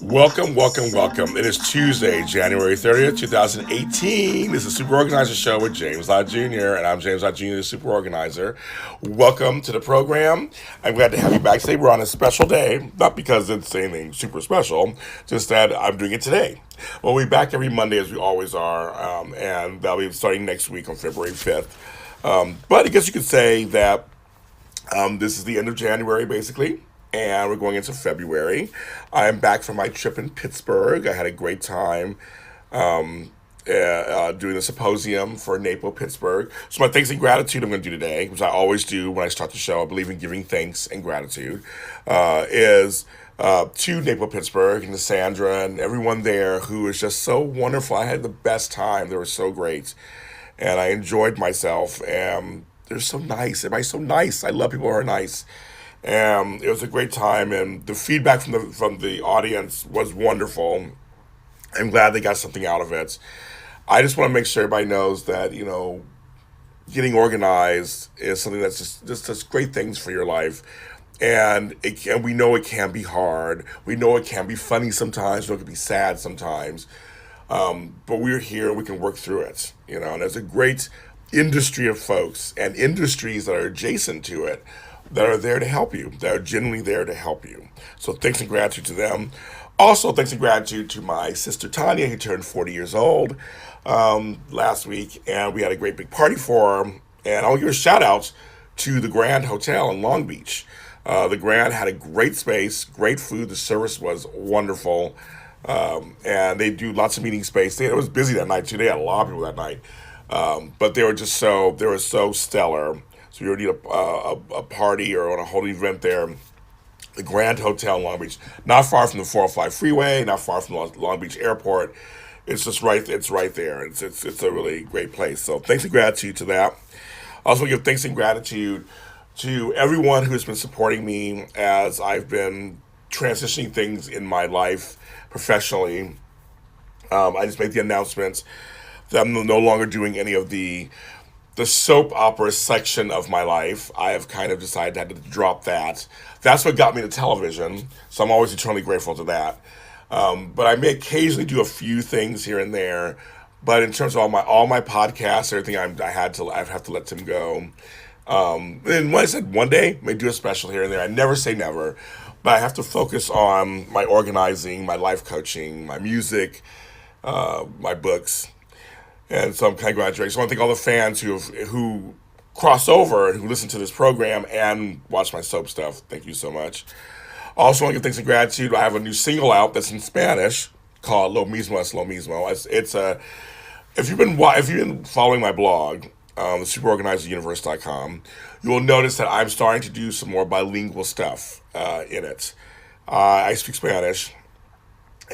Welcome, welcome, welcome. It is Tuesday, January 30th, 2018. This is the Super Organizer Show with James Lott Jr., and I'm James Lott Jr., the Super Organizer. Welcome to the program. I'm glad to have you back today. We're on a special day, not because it's anything super special, just that I'm doing it today. We'll be back every Monday as we always are, and that'll be starting next week on February 5th. But I guess you could say that this is the end of January, basically, and we're going into February. I'm back from my trip in Pittsburgh. I had a great time doing the symposium for NAPO Pittsburgh. So my thanks and gratitude I'm going to do today, which I always do when I start the show. I believe in giving thanks and gratitude, is to NAPO Pittsburgh and to Sandra and everyone there who is just so wonderful. I had the best time. They were so great, and I enjoyed myself. And they're so nice. Everybody's so nice. I love people who are nice. It was a great time, and the feedback from the audience was wonderful. I'm glad they got something out of it. I just want to make sure everybody knows that getting organized is something that's just great things for your life, and we know it can be hard. We know it can be funny sometimes. We know it can be sad sometimes, but we're here and we can work through it. And there's a great industry of folks and industries that are adjacent to it that are there to help you, that are genuinely there to help you. So thanks and gratitude to them. Also, thanks and gratitude to my sister Tanya, who turned 40 years old last week, and we had a great big party for her. And I want to give a shout out to the Grand Hotel in Long Beach. The Grand had a great space, great food. The service was wonderful, and they do lots of meeting space. It was busy that night too. They had a lot of people that night, but they were so stellar. So you need a party or on a holding event there. The Grand Hotel in Long Beach, not far from the 405 freeway, not far from Long Beach Airport. It's just right. It's right there. It's a really great place. So thanks and gratitude to that. I also want to give thanks and gratitude to everyone who has been supporting me as I've been transitioning things in my life professionally. I just made the announcement that I'm no longer doing any of the soap opera section of my life. I have kind of decided to drop that. That's what got me to television, so I'm always eternally grateful to that. But I may occasionally do a few things here and there. But in terms of all my podcasts, everything, I have to let them go. And when I said one day, I may do a special here and there. I never say never, but I have to focus on my organizing, my life coaching, my music, my books. And so I'm kind of graduating. So I want to thank all the fans who cross over and who listen to this program and watch my soap stuff. Thank you so much. Also want to give thanks and gratitude. I have a new single out that's in Spanish called Lo Mismo es Lo Mismo. If you've been following my blog, the superorganizeruniverse.com, you will notice that I'm starting to do some more bilingual stuff in it. I speak Spanish,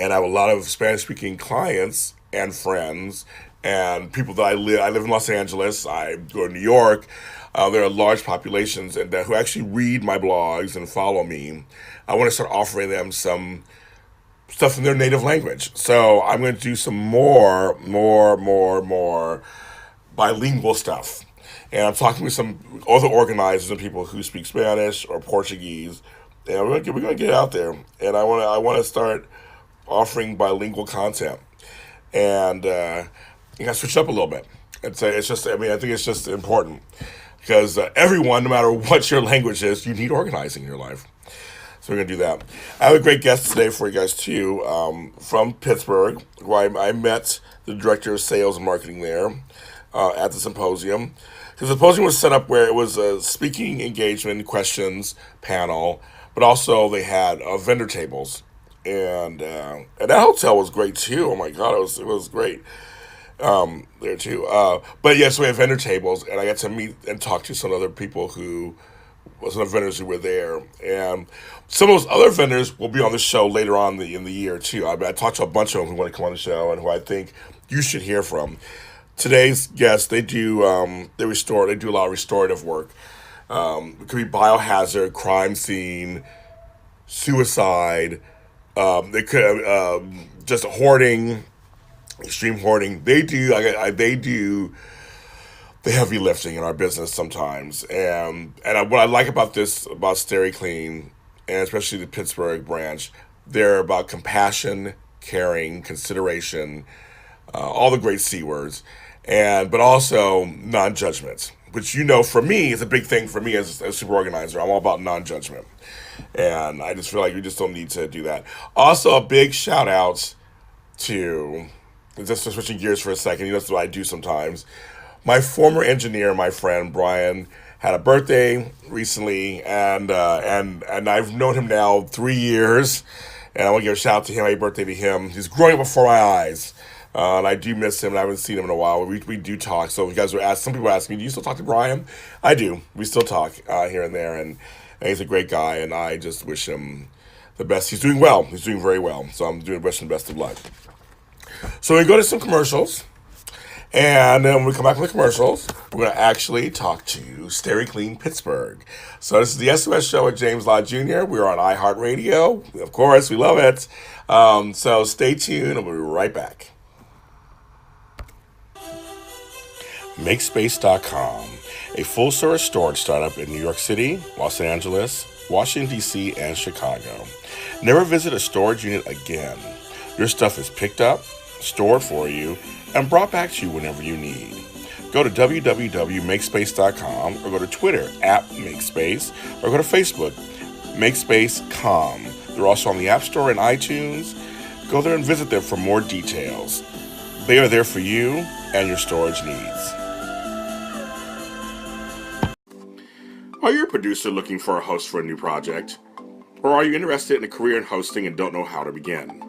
and I have a lot of Spanish-speaking clients and friends and people that I live in Los Angeles. I go to New York. There are large populations and who actually read my blogs and follow me. I want to start offering them some stuff in their native language. So I'm going to do some more bilingual stuff. And I'm talking with some other organizers and people who speak Spanish or Portuguese. And we're going to get out there. And I want to start offering bilingual content. And you got to switch up a little bit. I think it's just important because everyone, no matter what your language is, you need organizing in your life. So we're going to do that. I have a great guest today for you guys too, from Pittsburgh, where I met the director of sales and marketing there at the symposium. The symposium was set up where it was a speaking engagement, questions, panel, but also they had vendor tables. And that hotel was great too. Oh my God, it was great there too. But yes, we have vendor tables, and I got to meet and talk to some other people some of the vendors who were there. And some of those other vendors will be on the show later on in the year too. I talked to a bunch of them who want to come on the show and who I think you should hear from. Today's guests, they do a lot of restorative work. It could be biohazard, crime scene, suicide. They could just hoarding, extreme hoarding. They do the heavy lifting in our business sometimes. What I like about this about Steri-Clean, and especially the Pittsburgh branch, they're about compassion, caring, consideration, all the great C words, and but also non-judgment, which for me is a big thing for me as a super organizer. I'm all about non-judgment, and I just feel like we just don't need to do that. Also, a big shout out to just switching gears for a second. That's what I do sometimes. My former engineer, my friend Brian, had a birthday recently, and I've known him now 3 years, and I want to give a shout out to him. Happy birthday to him! He's growing up before my eyes. And I do miss him, and I haven't seen him in a while. We do talk. So if you guys were asked, some people ask me, "Do you still talk to Brian?" I do. We still talk here and there, and he's a great guy. And I just wish him the best. He's doing well. He's doing very well. So I'm doing wishing him the best of luck. So we go to some commercials, and then when we come back from the commercials, we're going to actually talk to Steri-Clean Pittsburgh. So this is the SOS Show with James Lott Jr. We're on iHeartRadio. Of course, we love it. So stay tuned, and we'll be right back. MakeSpace.com, a full-service storage startup in New York City, Los Angeles, Washington, D.C., and Chicago. Never visit a storage unit again. Your stuff is picked up, stored for you, and brought back to you whenever you need. Go to www.makespace.com or go to Twitter @MakeSpace or go to Facebook, MakeSpace.com. They're also on the App Store and iTunes. Go there and visit them for more details. They are there for you and your storage needs. Are you a producer looking for a host for a new project? Or are you interested in a career in hosting and don't know how to begin?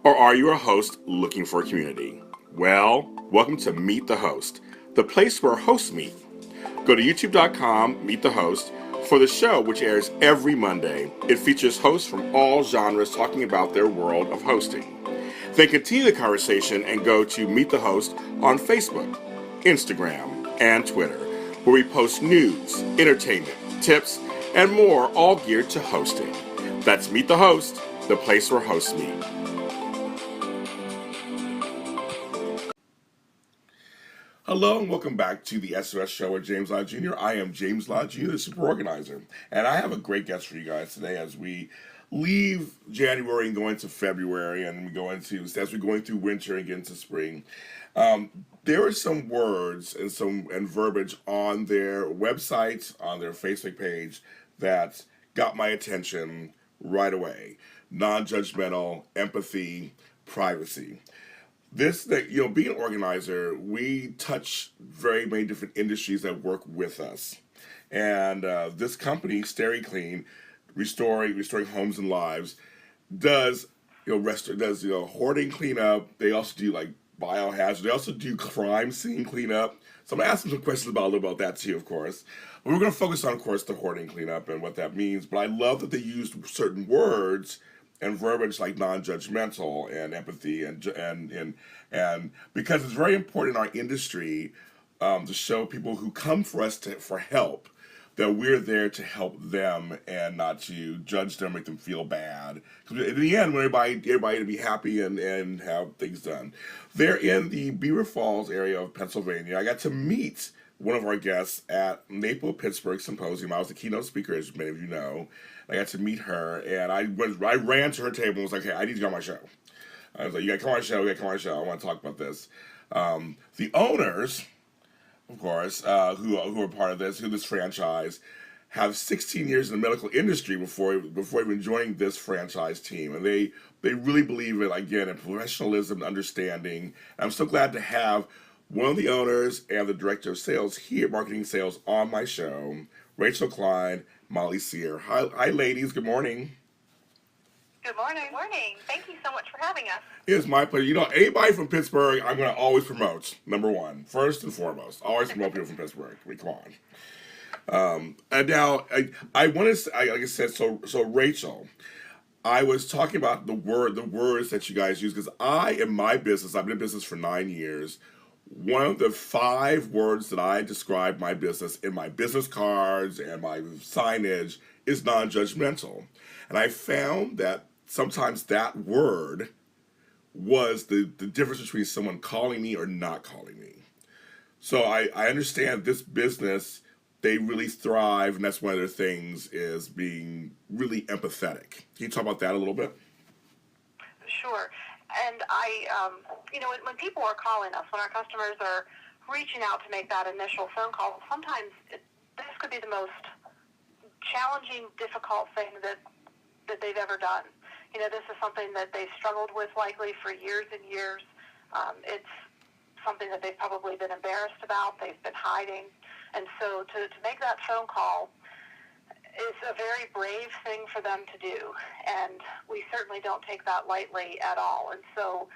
Or are you a host looking for a community? Well, welcome to Meet the Host, the place where hosts meet. Go to youtube.com, Meet the Host, for the show, which airs every Monday. It features hosts from all genres talking about their world of hosting. Then continue the conversation and go to Meet the Host on Facebook, Instagram, and Twitter, where we post news, entertainment, tips, and more, all geared to hosting. That's Meet the Host, the place where hosts meet. Hello and welcome back to the SOS Show with James Lott Jr. I am James Lott Jr., the super organizer, and I have a great guest for you guys today as we leave January and go into February, and as we're going through winter and get into spring. There are some words and verbiage on their website, on their Facebook page, that got my attention right away. Non-judgmental, empathy, privacy. Being an organizer, we touch very many different industries that work with us, and this company, Steri-Clean, restoring homes and lives, does hoarding cleanup. They also do like biohazard. They also do crime scene cleanup. So I'm gonna ask them some questions a little about that too, of course. But we're gonna focus on, of course, the hoarding cleanup and what that means. But I love that they used certain words and verbiage like non-judgmental and empathy and because it's very important in our industry to show people who come for us for help that we're there to help them and not to judge them, make them feel bad. Because in the end, we want everybody to be happy and have things done. They're in the Beaver Falls area of Pennsylvania. I got to meet one of our guests at Napo Pittsburgh Symposium. I was the keynote speaker, as many of you know. I got to meet her, and I ran to her table and was like, "Hey, I need to go on my show." I was like, "You got to come on my show. You got to come on my show. I want to talk about this." The owners, of course, who are part of this franchise, have 16 years in the medical industry before even joining this franchise team, and they really believe in professionalism and understanding. And I'm so glad to have one of the owners and the director of sales here, marketing sales, on my show, Rachel Klein, Molly Sear. Hi, ladies. Good morning. Good morning. Good morning. Thank you so much for having us. It's my pleasure. Anybody from Pittsburgh, I'm going to always promote. Number one, first and foremost, always promote people from Pittsburgh. I mean, come on. And now I want to say, like I said, so Rachel, I was talking about the words that you guys use, because in my business, I've been in business for 9 years. One of the 5 words that I describe my business in my business cards and my signage is non-judgmental. And I found that sometimes that word was the difference between someone calling me or not calling me. So I understand this business, they really thrive, and that's one of their things is being really empathetic. Can you talk about that a little bit? Sure. And when people are calling us, when our customers are reaching out to make that initial phone call, sometimes this could be the most challenging, difficult thing that they've ever done. This is something that they've struggled with likely for years and years. It's something that they've probably been embarrassed about, they've been hiding. And so to make that phone call is a very brave thing for them to do. And we certainly don't take that lightly at all. And so,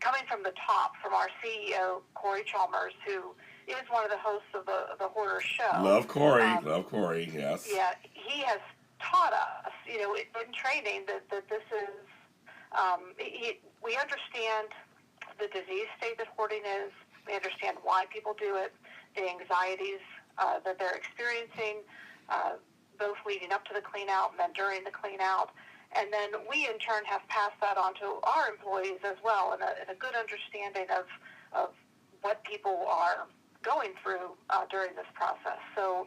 coming from the top, from our CEO, Corey Chalmers, who is one of the hosts of the Hoarder show. Love Corey, yes. Yeah, he has taught us, in training that this is, we understand the disease state that hoarding is. We understand why people do it, the anxieties that they're experiencing, both leading up to the clean out and then during the clean out. And then we, in turn, have passed that on to our employees as well, and a good understanding of what people are going through during this process. So,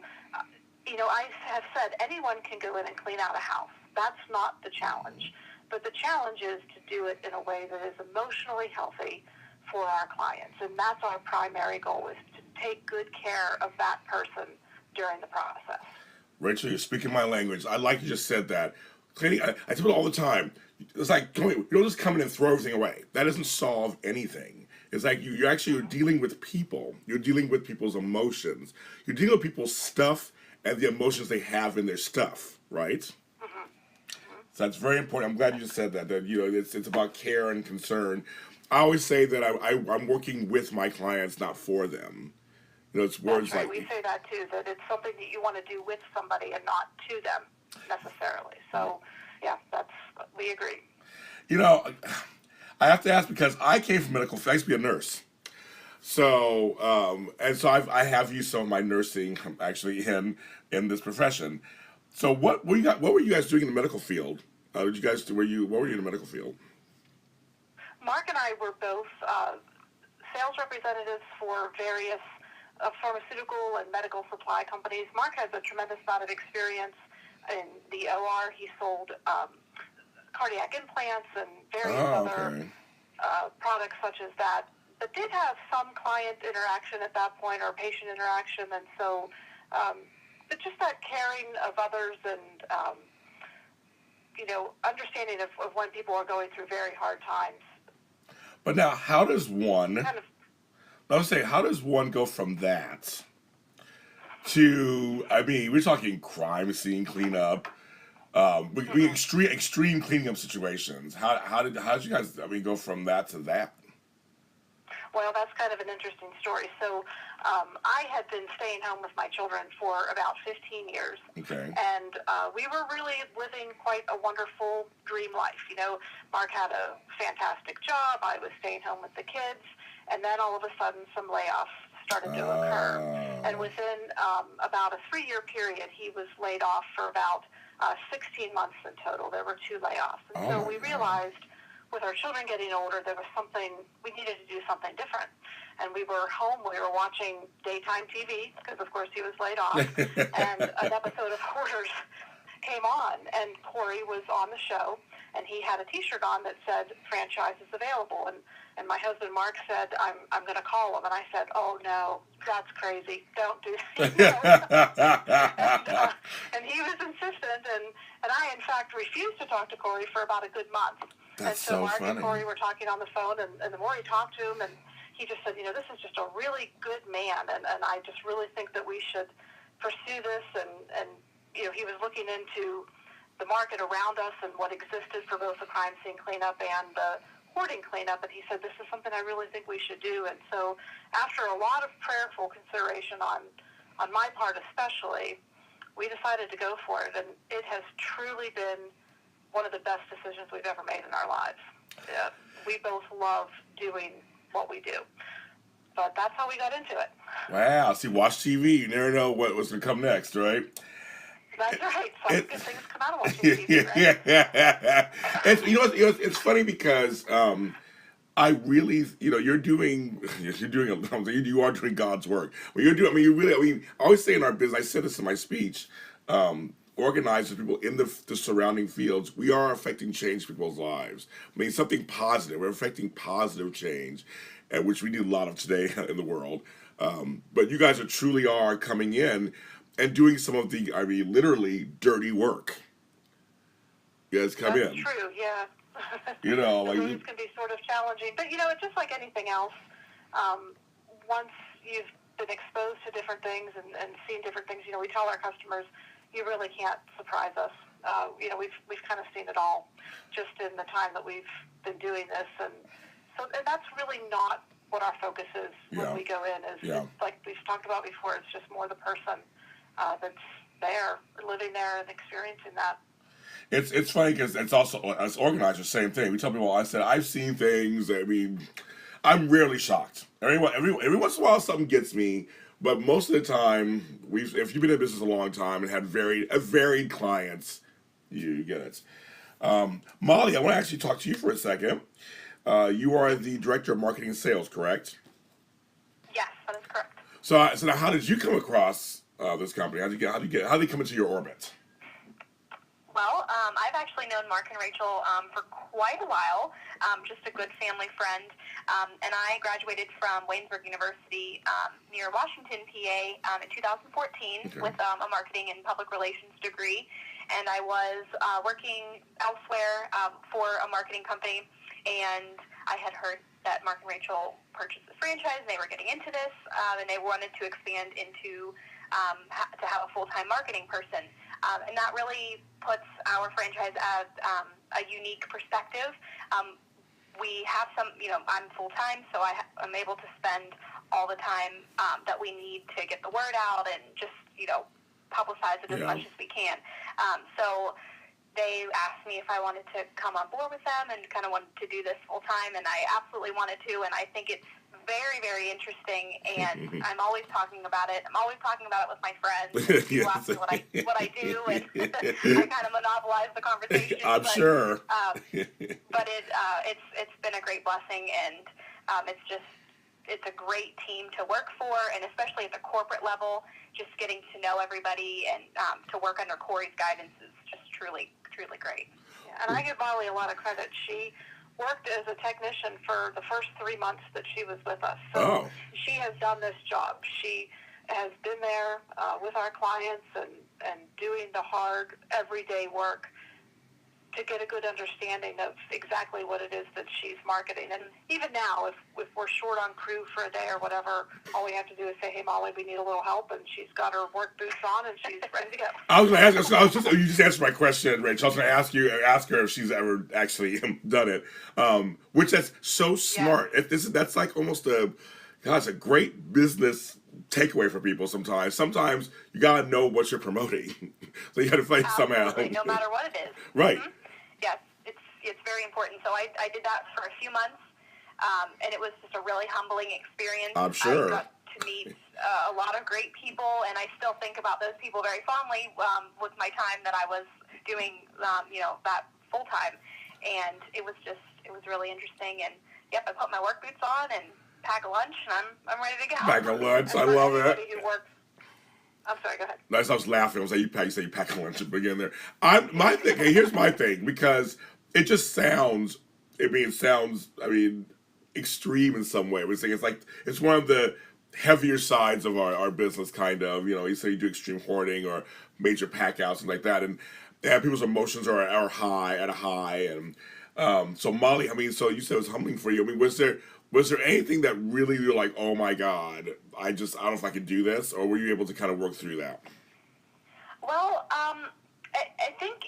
I have said anyone can go in and clean out a house. That's not the challenge. But the challenge is to do it in a way that is emotionally healthy for our clients. And that's our primary goal, is to take good care of that person during the process. Rachel, you're speaking my language. I like you just said that. Cleaning, I tell it all the time. It's like, you don't just come in and throw everything away. That doesn't solve anything. It's like you're dealing with people. You're dealing with people's emotions. You're dealing with people's stuff and the emotions they have in their stuff, right? Mm-hmm. So that's very important. I'm glad you just said that. That it's about care and concern. I always say that I'm working with my clients, not for them. It's words That's right. like We say that too. That it's something that you want to do with somebody and not to them necessarily. So, yeah, we agree. I have to ask because I came from medical. I used to be a nurse. So, I have used some of my nursing actually in this profession. So what were you guys doing in the medical field? What were you in the medical field? Mark and I were both sales representatives for various pharmaceutical and medical supply companies. Mark has a tremendous amount of experience in the OR. He sold cardiac implants and various other products such as that, but did have some client interaction at that point, or patient interaction. And so but just that caring of others and understanding of when people are going through very hard times. But now, how does one go from that to, we're talking crime scene cleanup, we extreme cleaning up situations. How did you guys go from that to that? Well, that's kind of an interesting story. So I had been staying home with my children for about 15 years. Okay. And we were really living quite a wonderful dream life. Mark had a fantastic job. I was staying home with the kids. And then all of a sudden, some layoffs started to occur. And within about a 3-year period, he was laid off for about 16 months in total. There were 2 layoffs. And so we realized, with our children getting older, there was we needed to do something different. And we were home, we were watching daytime TV, because of course he was laid off, and an episode of Hoarders came on, and Corey was on the show, and he had a t-shirt on that said, "Franchise is available." And my husband Mark said, I'm going to call him. And I said, "Oh no, that's crazy. Don't do that." And he was insistent, and I in fact refused to talk to Corey for about a good month. That's and so Mark funny. and Corey were talking on the phone, and the more he talked to him, and he just said, "This is just a really good man, and I just really think that we should pursue this." And he was looking into the market around us and what existed for both the crime scene cleanup and the hoarding cleanup, and he said, "This is something I really think we should do." And so after a lot of prayerful consideration on my part especially, we decided to go for it, and it has truly been one of the best decisions we've ever made in our lives. Yeah, we both love doing what we do. But that's how we got into it. Wow. See, watch TV. You never know what was going to come next, right? That's right. Some good things come out of watching TV, right? Yeah. It's funny because I really, you're doing, you are doing God's work. Well, you're doing, I mean, you really, I mean, I always say in our business, I said this in my speech, organizers, people in the surrounding fields, we are affecting change in people's lives. I mean, something positive. We're affecting positive change, and which we need a lot of today in the world. But you guys truly are coming in and doing some of the, I mean, literally dirty work. You guys come That's in. true, yeah. The Like moves can be sort of challenging, but it's just like anything else. Once you've been exposed to different things and seen different things, we tell our customers, you really can't surprise us. We've kind of seen it all just in the time that we've been doing this, and that's really not what our focus is when we go in. It's like we've talked about before. It's just more the person that's there, living there, and experiencing that. It's funny because it's also, as organizers, same thing. We tell people, I said, I've seen things. I mean, I'm rarely shocked. Every once in a while, something gets me, but most of the time, if you've been in business a long time and had varied clients, you get it. Molly, I want to actually talk to you for a second. You are the director of marketing and sales, correct? Yes, that is correct. So now, how did you come across this company? How did they come into your orbit? Well, I've actually known Mark and Rachel for quite a while, just a good family friend. And I graduated from Waynesburg University near Washington, PA in 2014 with a marketing and public relations degree. And I was working elsewhere for a marketing company, and I had heard that Mark and Rachel purchased this franchise, and they were getting into this, and they wanted to expand into to have a full-time marketing person. And that really puts our franchise at a unique perspective. We have I'm full-time, so I'm able to spend all the time that we need to get the word out and just, publicize it as much as we can. So they asked me if I wanted to come on board with them and kind of wanted to do this full-time, and I absolutely wanted to, and I think it's very, very interesting, and I'm always talking about it. I'm always talking about it with my friends. People ask me what I do, and I kind of monopolize the conversation. I'm sure. But it's been a great blessing, and it's a great team to work for, and especially at the corporate level, just getting to know everybody and to work under Corey's guidance is just truly, truly great. Yeah, and I give Molly a lot of credit. She worked as a technician for the first 3 months that she was with us. So she has done this job. She has been there with our clients and doing the hard, everyday work to get a good understanding of exactly what it is that she's marketing. And even now, if we're short on crew for a day or whatever, all we have to do is say, hey, Molly, we need a little help, and she's got her work boots on, and she's ready to go. I was going to ask, you just answered my question, Rachel. I was going to ask her if she's ever actually done it, which that's so smart. Yeah. That's like almost a great business takeaway for people sometimes. Sometimes you got to know what you're promoting. So you got to find somehow. No matter what it is. Right. Mm-hmm. Yes, it's very important. So I did that for a few months, and it was just a really humbling experience. I'm sure. I got to meet a lot of great people, and I still think about those people very fondly with my time that I was doing, that full time. And it was really interesting. And yep, I put my work boots on and pack a lunch, and I'm ready to go. Pack a lunch, I love it. I'm sorry, go ahead. I was laughing. I was like, you say you pack a lunch and begin there. Here's my thing, because it just sounds, extreme in some way. We're saying it's one of the heavier sides of our business, kind of. You say you do extreme hoarding or major pack outs and like that, and people's emotions are high, at a high. And so Molly, so you said it was humbling for you. Was there anything that really you're like, oh my God, I don't know if I could do this, or were you able to kind of work through that? Well, I think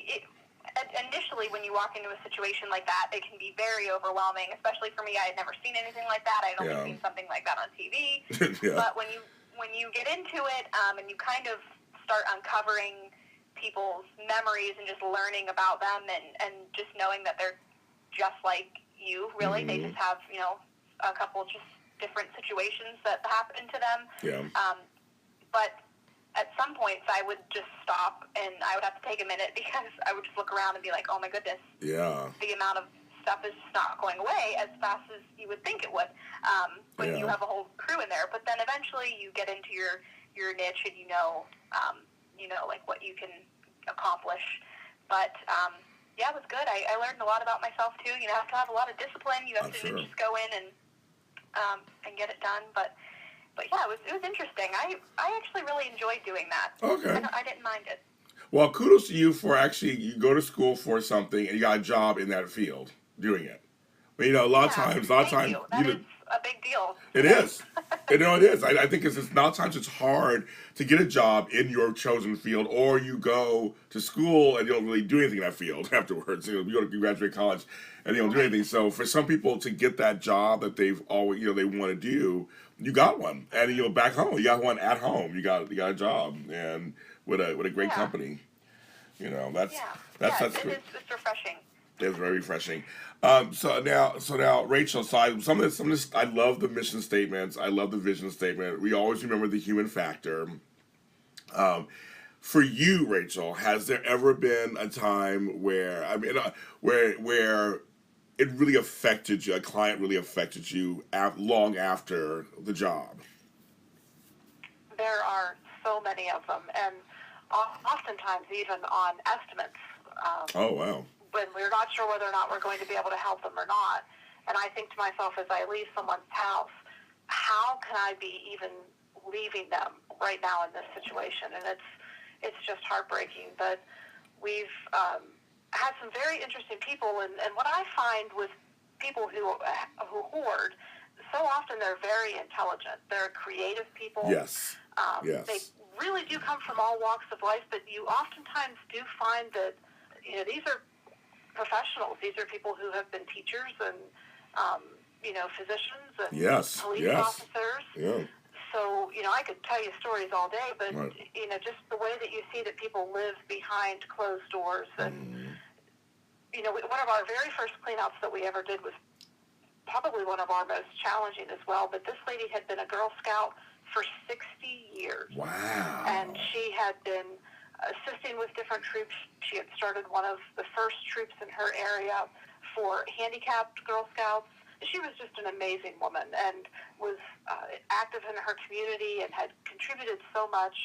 initially when you walk into a situation like that, it can be very overwhelming, especially for me. I had never seen anything like that. I had only seen something like that on TV. But when you get into it and you kind of start uncovering people's memories and just learning about them and just knowing that they're just like you, really. Mm-hmm. They just have, a couple of just different situations that happen to them. Yeah. But at some points I would just stop and I would have to take a minute because I would just look around and be like, oh my goodness. Yeah. The amount of stuff is just not going away as fast as you would think it would when you have a whole crew in there. But then eventually you get into your niche and you know, like what you can accomplish. But yeah, it was good. I learned a lot about myself too. You have to have a lot of discipline. You have to just go in and get it done. But yeah, it was interesting. I actually really enjoyed doing that. Okay. I didn't mind it. Well, kudos to you for actually, you go to school for something and you got a job in that field doing it. But a lot of times, that is a big deal. It is. It is. I think it's just, a lot of times it's hard to get a job in your chosen field, or you go to school and you don't really do anything in that field afterwards. You go to graduate college and you don't do anything. So for some people to get that job that they've always, they want to do, you got one. And back home, you got one at home. You got a job, and with a great company. That's good. It's refreshing. It's very refreshing. So now, Rachel. So some of this. I love the mission statements. I love the vision statement. We always remember the human factor. For you, Rachel, has there ever been a time where where it really affected you? A client really affected you long after the job. There are so many of them, and oftentimes even on estimates. Oh, wow. When we're not sure whether or not we're going to be able to help them or not. And I think to myself, as I leave someone's house, how can I be even leaving them right now in this situation? And it's just heartbreaking. But we've had some very interesting people, and what I find with people who hoard, so often they're very intelligent. They're creative people. Yes. Yes. They really do come from all walks of life, but you oftentimes do find that these are professionals. These are people who have been teachers and physicians and police officers. Yeah. So I could tell you stories all day, but right. Just the way that you see that people live behind closed doors, and one of our very first cleanouts that we ever did was probably one of our most challenging as well. But this lady had been a Girl Scout for 60 years. Wow. And she had been assisting with different troops. She had started one of the first troops in her area for handicapped Girl Scouts. She was just an amazing woman and was active in her community and had contributed so much.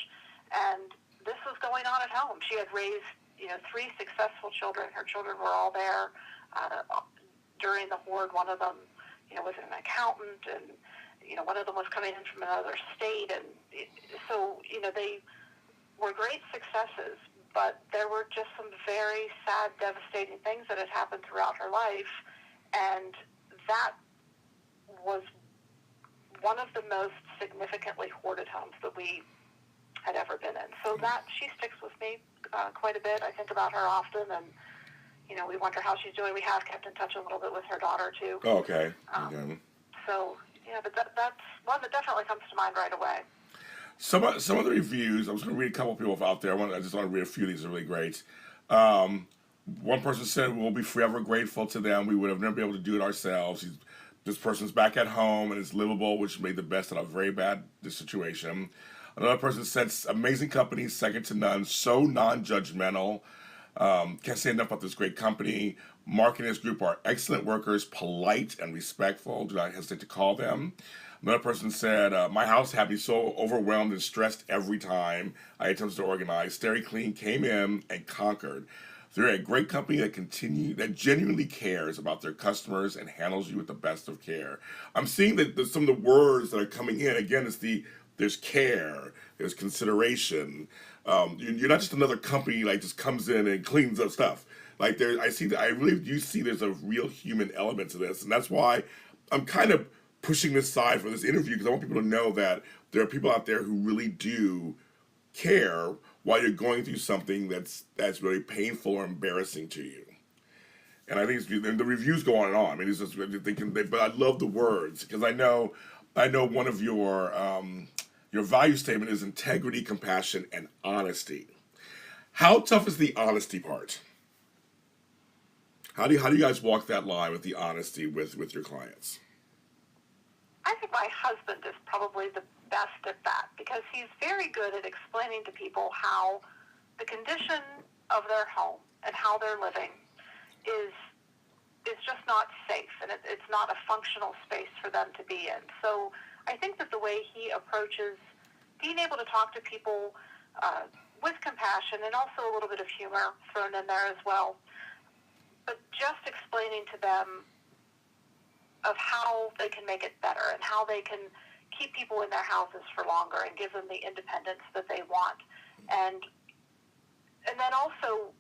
And this was going on at home. She had raised, 3 successful children. Her children were all there during the hoard. One of them, was an accountant, and one of them was coming in from another state. And so, they were great successes, but there were just some very sad, devastating things that had happened throughout her life, and that was one of the most significantly hoarded homes that we had ever been in. So that, she sticks with me quite a bit. I think about her often, and we wonder how she's doing. We have kept in touch a little bit with her daughter too. Oh, okay. So but that's one that definitely comes to mind right away. Some of the reviews, I was going to read a couple of people out there. I just want to read a few of these. Are really great. One person said, "We'll be forever grateful to them. We would have never been able to do it ourselves. This person's back at home and it's livable, which made the best out of a very bad situation." Another person said, "Amazing company, second to none, so non-judgmental. Can't say enough about this great company. Mark and his group are excellent workers, polite and respectful. Do not hesitate to call them." Another person said, "My house had me so overwhelmed and stressed every time I attempted to organize. Steri-Clean came in and conquered. They're a great company that genuinely cares about their customers and handles you with the best of care." I'm seeing that some of the words that are coming in, again, there's care, there's consideration. You're not just another company like just comes in and cleans up stuff. Like I really do see there's a real human element to this, and that's why I'm kind of pushing this side for this interview, because I want people to know that there are people out there who really do care while you're going through something that's really painful or embarrassing to you. And I think the reviews go on and on. I mean, it's just but I love the words, because I know one of your value statement is integrity, compassion, and honesty. How tough is the honesty part? How do you guys walk that line with the honesty with your clients? I think my husband is probably the best at that, because he's very good at explaining to people how the condition of their home and how they're living is is just not safe, and it's not a functional space for them to be in. So I think that the way he approaches being able to talk to people with compassion and also a little bit of humor thrown in there as well, but just explaining to them of how they can make it better and how they can keep people in their houses for longer and give them the independence that they want. And then also,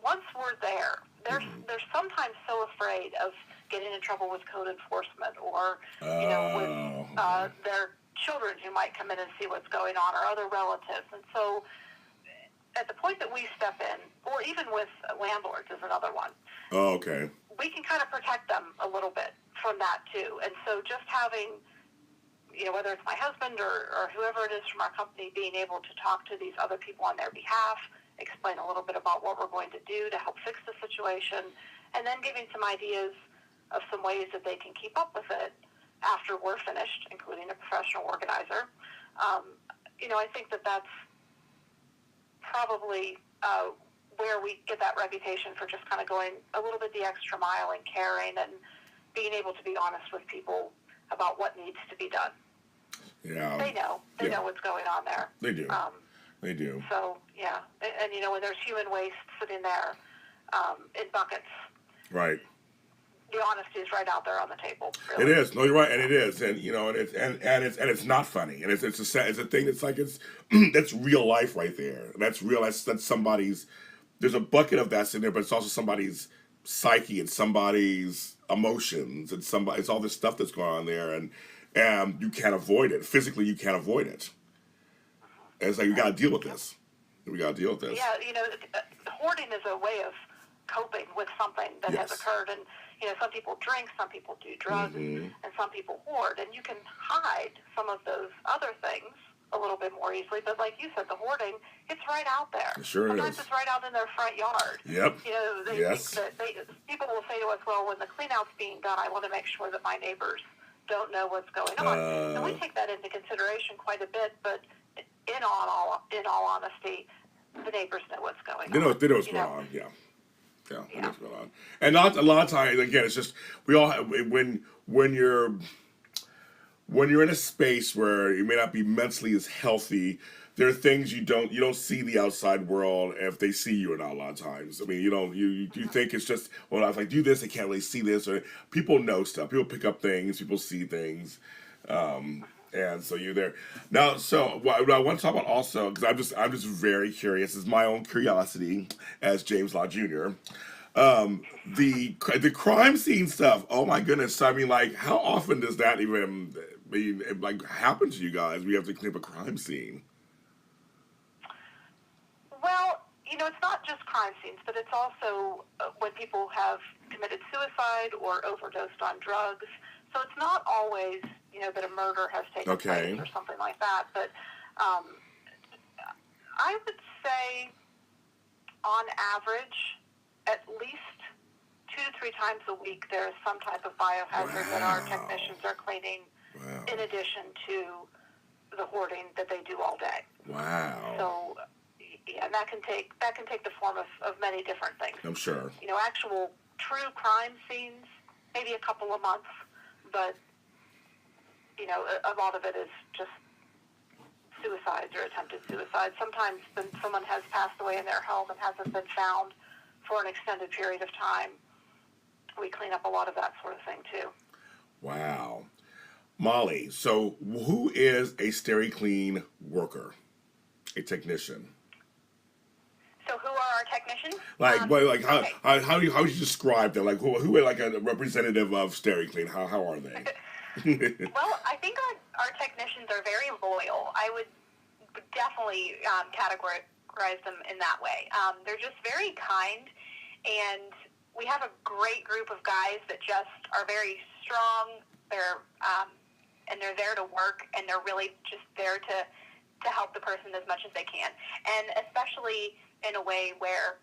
once we're there, they're sometimes so afraid of getting in trouble with code enforcement or, with their children who might come in and see what's going on, or other relatives. And so at the point that we step in, or even with landlords is another one. Oh, okay. We can kind of protect them a little bit from that too. And so just having, whether it's my husband or whoever it is from our company, being able to talk to these other people on their behalf, explain a little bit about what we're going to do to help fix the situation, and then giving some ideas of some ways that they can keep up with it after we're finished, including a professional organizer. I think that that's probably where we get that reputation for just kind of going a little bit the extra mile and caring and being able to be honest with people about what needs to be done. Yeah. They know. They know what's going on there. They do. They do. So, yeah. And when there's human waste sitting there in buckets. Right. The honesty is right out there on the table. Really. It is. No, you're right, and it is, and it's not funny, and it's a thing that's like that's real life right there. That's real. That's somebody's. There's a bucket of that's in there, but it's also somebody's psyche and somebody's emotions and it's all this stuff that's going on there, and you can't avoid it. Physically, you can't avoid it. And it's like we got to deal with this. We got to deal with this. Yeah, hoarding is a way of coping with something that has occurred, and some people drink, some people do drugs, and some people hoard, and you can hide some of those other things a little bit more easily. But like you said, the hoarding, it's right out there. It sure Sometimes is. it's right out in their front yard. Yep. Yes. People will say to us, well, when the clean-out's being done, I want to make sure that my neighbors don't know what's going on. And we take that into consideration quite a bit, but in all honesty, the neighbors know what's going on. They know what's going on, yeah. Yeah, that's what's going on. And not a lot of times, again, it's just we all have, when you're in a space where you may not be mentally as healthy, there are things you don't see the outside world if they see you or not. A lot of times, I mean, you think it's just, well, if I do this, I can't really see this. Or people know stuff. People pick up things. People see things. And so you're there now. So what I want to talk about also, because I'm just very curious. It's my own curiosity as James Lott Jr. The crime scene stuff. Oh my goodness! I mean, like, how often does that even happen to you guys? We have to clean up a crime scene. Well, it's not just crime scenes, but it's also when people have committed suicide or overdosed on drugs. So it's not always, that a murder has taken place or something like that. But I would say, on average, at least 2 to 3 times a week, there is some type of biohazard that our technicians are cleaning, in addition to the hoarding that they do all day. Wow. So, yeah, and that can take the form of many different things. I'm sure. Actual true crime scenes, maybe a couple of months. But, a lot of it is just suicides or attempted suicide. Sometimes when someone has passed away in their home and hasn't been found for an extended period of time, we clean up a lot of that sort of thing, too. Wow. Molly, so who is a Steri-Clean worker, a technician? So who are our technicians? How would you describe them? Like who are like a representative of Steri-Clean? How are they? Well, I think our technicians are very loyal. I would definitely categorize them in that way. They're just very kind, and we have a great group of guys that just are very strong. They're there to work, and they're really just there to help the person as much as they can, and especially in a way where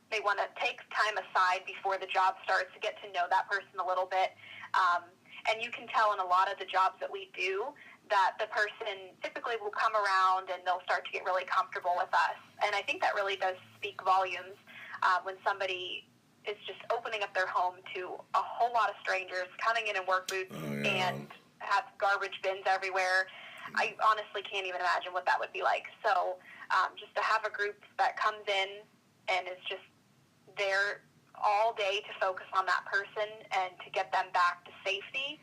they want to take time aside before the job starts to get to know that person a little bit. And you can tell in a lot of the jobs that we do that the person typically will come around and they'll start to get really comfortable with us. And I think that really does speak volumes when somebody is just opening up their home to a whole lot of strangers coming in work boots and have garbage bins everywhere. I honestly can't even imagine what that would be like. So just to have a group that comes in and is just there all day to focus on that person and to get them back to safety.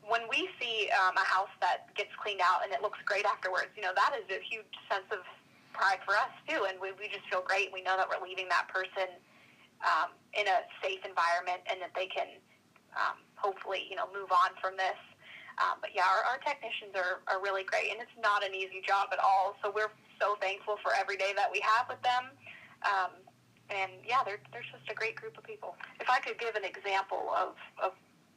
When we see a house that gets cleaned out and it looks great afterwards, that is a huge sense of pride for us too, and we just feel great. We know that we're leaving that person in a safe environment and that they can hopefully move on from this. But yeah, our technicians are really great, and it's not an easy job at all. So we're so thankful for every day that we have with them. And yeah, they're just a great group of people. If I could give an example of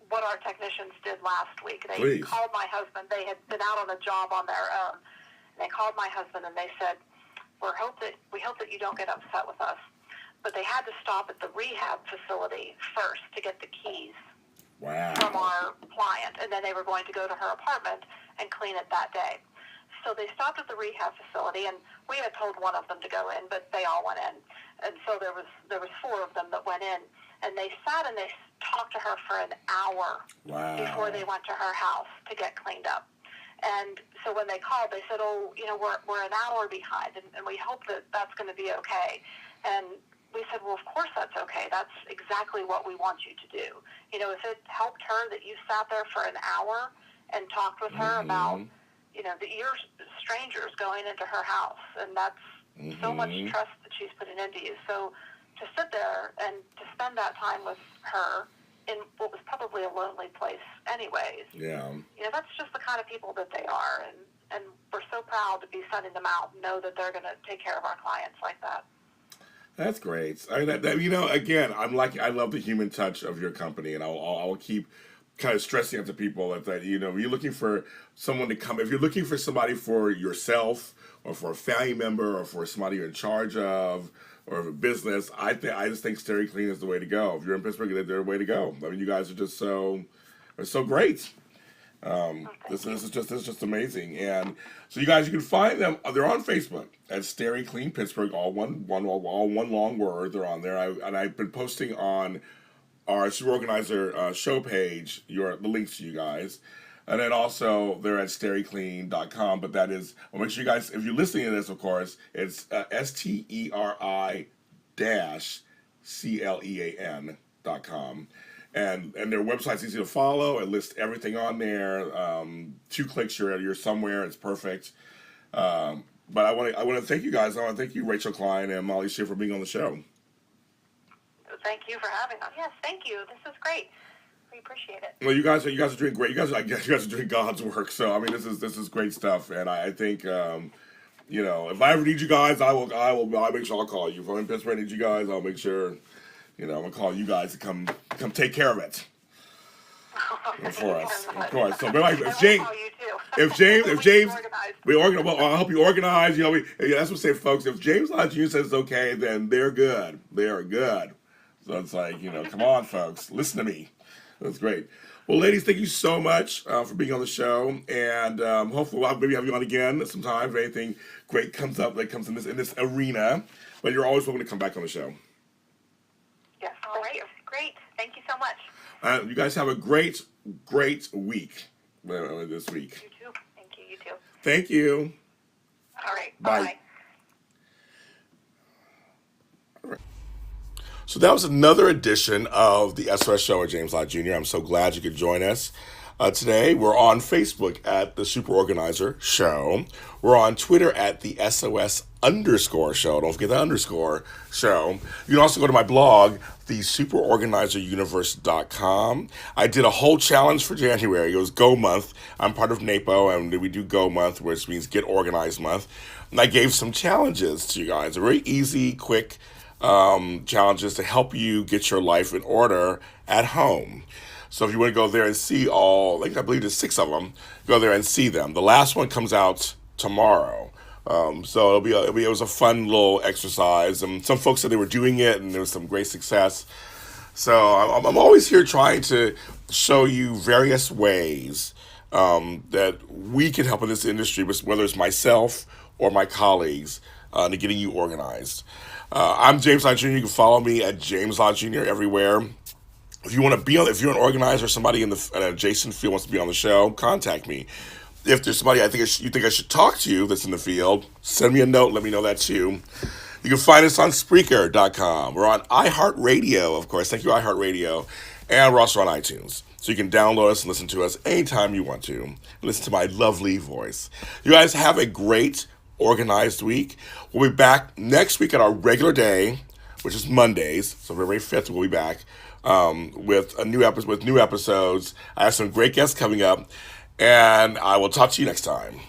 what our technicians did last week, they called my husband. They had been out on a job on their own. And they called my husband and they said, we hope that you don't get upset with us. But they had to stop at the rehab facility first to get the keys from our client, and then they were going to go to her apartment and clean it that day. So they stopped at the rehab facility, and we had told one of them to go in, but they all went in. And so there was 4 of them that went in, and they sat and they talked to her for an hour before they went to her house to get cleaned up. And so when they called, they said, we're an hour behind, and we hope that that's going to be okay. And we said, well, of course that's okay. That's exactly what we want you to do. If it helped her that you sat there for an hour and talked with her about, that you're strangers going into her house, and that's so much trust that she's putting into you. So to sit there and to spend that time with her in what was probably a lonely place anyways, that's just the kind of people that they are, and we're so proud to be sending them out and know that they're going to take care of our clients like that. That's great. I mean, again, I love the human touch of your company, and I'll keep kind of stressing it to people that you're looking for someone to come. If you're looking for somebody for yourself or for a family member or for somebody you're in charge of or a business, I just think Steri-Clean is the way to go. If you're in Pittsburgh, they're the way to go. I mean, you guys are just so great. This is just amazing. And so you guys, you can find them. They're on Facebook at Steri-Clean Pittsburgh, all one long word. They're on there. I've been posting on our Super Organizer show page the links to you guys. And then also they're at Steri-Clean.com. But that is, I'll make sure you guys, if you're listening to this, of course, it's STERI-CLEAN.com. And their website's easy to follow. It lists everything on there. 2 clicks, you're somewhere. It's perfect. But I want to thank you guys. I want to thank you, Rachel Klein and Molly Schiff, for being on the show. Thank you for having us. Yes, thank you. This is great. We appreciate it. Well, you guys are doing great. You guys are doing God's work. So I mean, this is great stuff. And I think if I ever need you guys, I'll make sure I'll call you. If I'm in Pittsburgh, I need you guys, I'll make sure. I'm gonna call you guys to come take care of it for us, of course. So, if James, we organize. Well, I'll help you organize. That's what I say, folks. If James Lott Jr. says it's okay, then they're good. They are good. So it's like, come on, folks, listen to me. That's great. Well, ladies, thank you so much for being on the show, and hopefully we'll maybe have you on again sometime if anything great comes up that comes in this arena. But you're always welcome to come back on the show. Yes, all right. Great. Thank you so much. You guys have a great week this week. You too. Thank you. You too. Thank you. All right. Bye. Bye. So that was another edition of the SOS Show with James Lott Jr. I'm so glad you could join us. Today, we're on Facebook at the Super Organizer Show. We're on Twitter at the SOS_show. Don't forget the underscore show. You can also go to my blog, thesuperorganizeruniverse.com. I did a whole challenge for January. It was Go Month. I'm part of NAPO, and we do Go Month, which means Get Organized Month. And I gave some challenges to you guys. Very easy, quick challenges to help you get your life in order at home. So if you want to go there and see I believe there's 6 of them, go there and see them. The last one comes out tomorrow. So it was a fun little exercise. Some folks said they were doing it, and there was some great success. So I'm always here trying to show you various ways that we can help in this industry, whether it's myself or my colleagues, to getting you organized. I'm James Lott Jr. You can follow me at James Lott Jr. everywhere. If you want to be on, if you're an organizer or somebody in an adjacent field wants to be on the show, contact me. If there's somebody you think I should talk to that's in the field, send me a note. Let me know that too. You can find us on Spreaker.com. We're on iHeartRadio, of course. Thank you, iHeartRadio. And we're also on iTunes. So you can download us and listen to us anytime you want to. Listen to my lovely voice. You guys have a great, organized week. We'll be back next week at our regular day, which is Mondays. So February 5th, we'll be back with new episodes. I have some great guests coming up. And I will talk to you next time.